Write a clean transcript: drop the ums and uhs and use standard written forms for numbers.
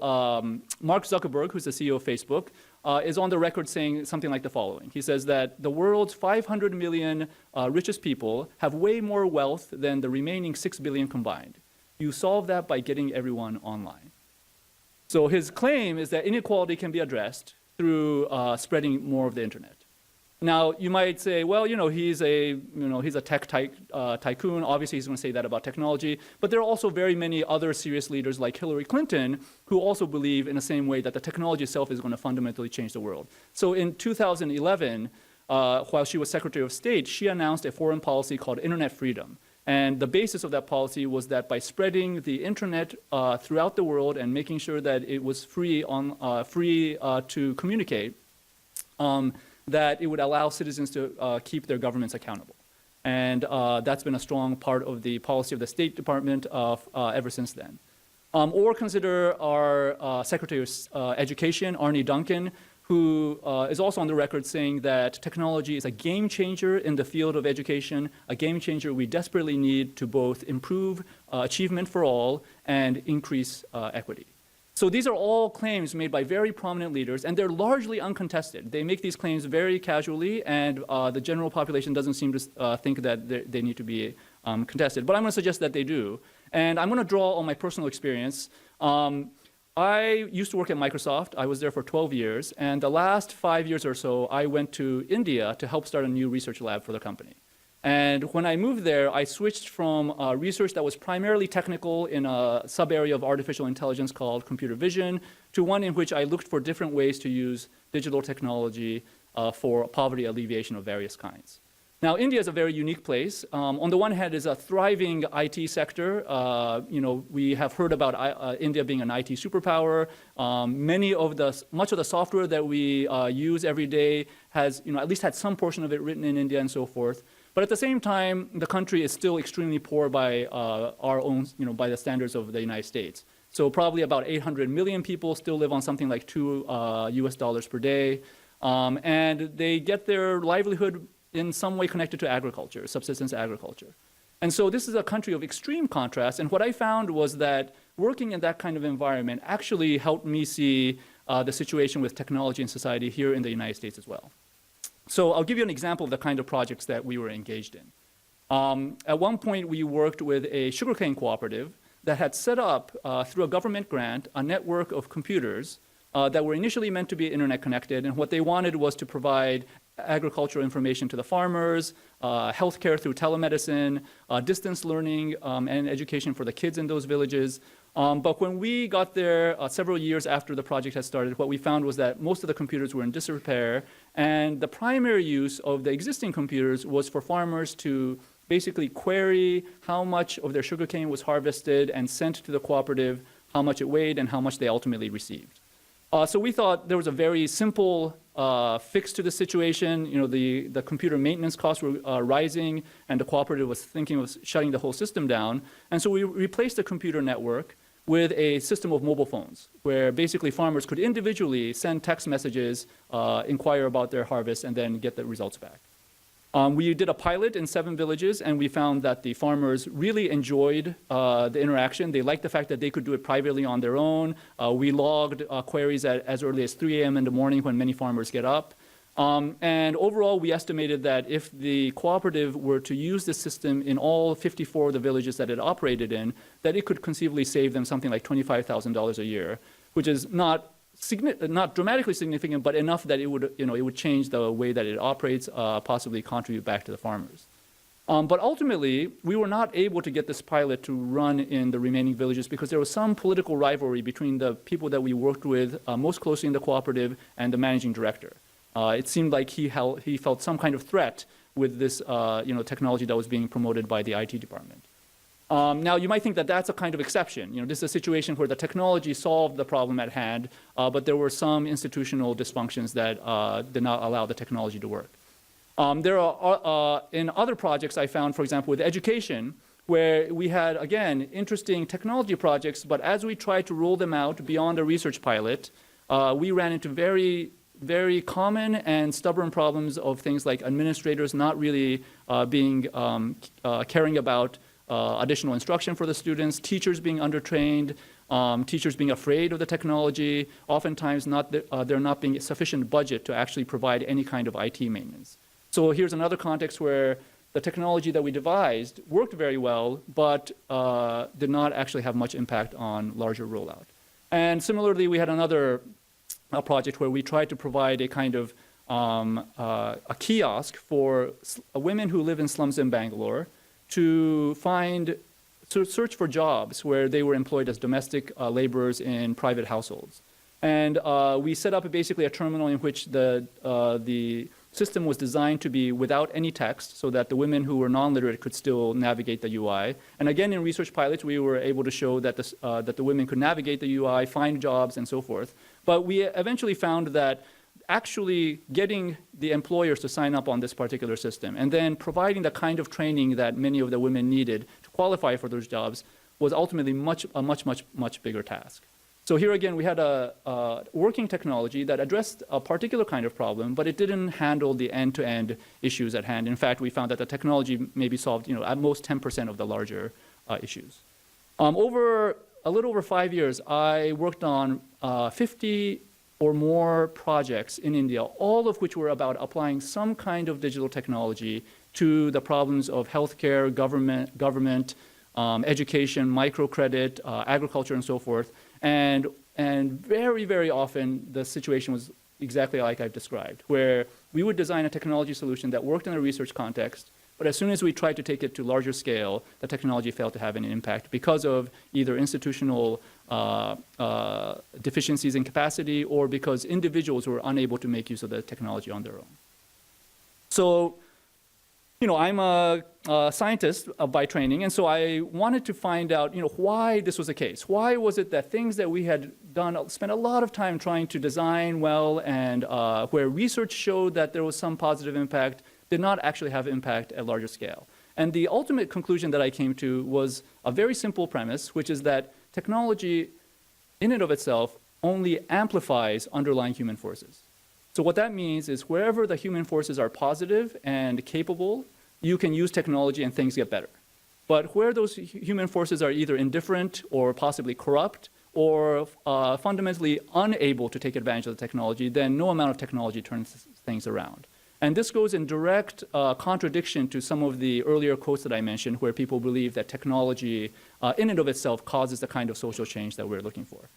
Mark Zuckerberg, who's the CEO of Facebook, is on the record saying something like the following. He says that the world's 500 million richest people have way more wealth than the remaining 6 billion combined. You solve that by getting everyone online. So his claim is that inequality can be addressed through spreading more of the internet. Now, you might say, well, he's a tech tycoon. Obviously, he's going to say that about technology. But there are also very many other serious leaders like Hillary Clinton who also believe in the same way that the technology itself is going to fundamentally change the world. So in 2011, while she was Secretary of State, she announced a foreign policy called Internet Freedom. And the basis of that policy was that by spreading the internet throughout the world and making sure that it was free to communicate, that it would allow citizens to keep their governments accountable. And that's been a strong part of the policy of the State Department ever since then. Or consider our Secretary of Education, Arne Duncan, who is also on the record saying that technology is a game changer in the field of education, a game changer we desperately need to both improve achievement for all and increase equity. So these are all claims made by very prominent leaders, and they're largely uncontested. They make these claims very casually, and the general population doesn't seem to think that they need to be contested. But I'm going to suggest that they do. And I'm going to draw on my personal experience. I used to work at Microsoft. I was there for 12 years. And the last 5 years or so, I went to India to help start a new research lab for the company. And when I moved there, I switched from research that was primarily technical in a sub-area of artificial intelligence called computer vision to one in which I looked for different ways to use digital technology for poverty alleviation of various kinds. Now, India is a very unique place. On the one hand, it's a thriving IT sector. We have heard about India being an IT superpower. Much of the software that we use every day has, at least had some portion of it written in India and so forth. But at the same time, the country is still extremely poor by our own, by the standards of the United States. So probably about 800 million people still live on something like $2 per day. And they get their livelihood in some way connected to agriculture, subsistence agriculture. And so this is a country of extreme contrast. And what I found was that working in that kind of environment actually helped me see the situation with technology in society here in the United States as well. So I'll give you an example of the kind of projects that we were engaged in. At one point, we worked with a sugarcane cooperative that had set up, through a government grant, a network of computers that were initially meant to be internet connected. And what they wanted was to provide agricultural information to the farmers, healthcare through telemedicine, distance learning, and education for the kids in those villages. But when we got there several years after the project had started, what we found was that most of the computers were in disrepair, and the primary use of the existing computers was for farmers to basically query how much of their sugarcane was harvested and sent to the cooperative, how much it weighed, and how much they ultimately received. So we thought there was a very simple fix to the situation. The computer maintenance costs were rising, and the cooperative was thinking of shutting the whole system down. And so we replaced the computer network with a system of mobile phones, where basically farmers could individually send text messages, inquire about their harvest, and then get the results back. We did a pilot in 7 villages, and we found that the farmers really enjoyed the interaction. They liked the fact that they could do it privately on their own. We logged queries as early as 3 a.m. in the morning when many farmers get up. And overall, we estimated that if the cooperative were to use this system in all 54 of the villages that it operated in, that it could conceivably save them something like $25,000 a year, which is not dramatically significant, but enough that it would change the way that it operates, possibly contribute back to the farmers. But ultimately, we were not able to get this pilot to run in the remaining villages because there was some political rivalry between the people that we worked with most closely in the cooperative and the managing director. It seemed like he felt some kind of threat with this technology that was being promoted by the IT department. Now, you might think that that's a kind of exception. This is a situation where the technology solved the problem at hand, but there were some institutional dysfunctions that did not allow the technology to work. There are, in other projects I found, for example, with education, where we had, again, interesting technology projects, but as we tried to roll them out beyond a research pilot, we ran into very common and stubborn problems of things like administrators not really caring about additional instruction for the students, teachers being undertrained, teachers being afraid of the technology, oftentimes there not being sufficient budget to actually provide any kind of IT maintenance. So here's another context where the technology that we devised worked very well, but did not actually have much impact on larger rollout. And similarly, we had another project where we tried to provide a kind of a kiosk for women who live in slums in Bangalore to search for jobs where they were employed as domestic laborers in private households. And we set up basically a terminal in which the system was designed to be without any text so that the women who were non-literate could still navigate the UI. And again, in research pilots, we were able to show that the women could navigate the UI, find jobs, and so forth. But we eventually found that actually getting the employers to sign up on this particular system and then providing the kind of training that many of the women needed to qualify for those jobs was ultimately a much bigger task. So here again, we had a working technology that addressed a particular kind of problem, but it didn't handle the end-to-end issues at hand. In fact, we found that the technology maybe solved, at most 10% of the larger issues. Over a little over 5 years, I worked on 50 or more projects in India, all of which were about applying some kind of digital technology to the problems of healthcare, government, education, microcredit, agriculture, and so forth. And very, very often, the situation was exactly like I've described, where we would design a technology solution that worked in a research context, but as soon as we tried to take it to larger scale, the technology failed to have any impact because of either institutional deficiencies in capacity or because individuals were unable to make use of the technology on their own. So, I'm a scientist by training, and so I wanted to find out, why this was the case. Why was it that things that we had done, spent a lot of time trying to design well and where research showed that there was some positive impact, did not actually have impact at larger scale. And the ultimate conclusion that I came to was a very simple premise, which is that technology in and of itself only amplifies underlying human forces. So what that means is wherever the human forces are positive and capable, you can use technology and things get better. But where those human forces are either indifferent or possibly corrupt or fundamentally unable to take advantage of the technology, then no amount of technology turns things around. And this goes in direct contradiction to some of the earlier quotes that I mentioned, where people believe that technology in and of itself causes the kind of social change that we're looking for.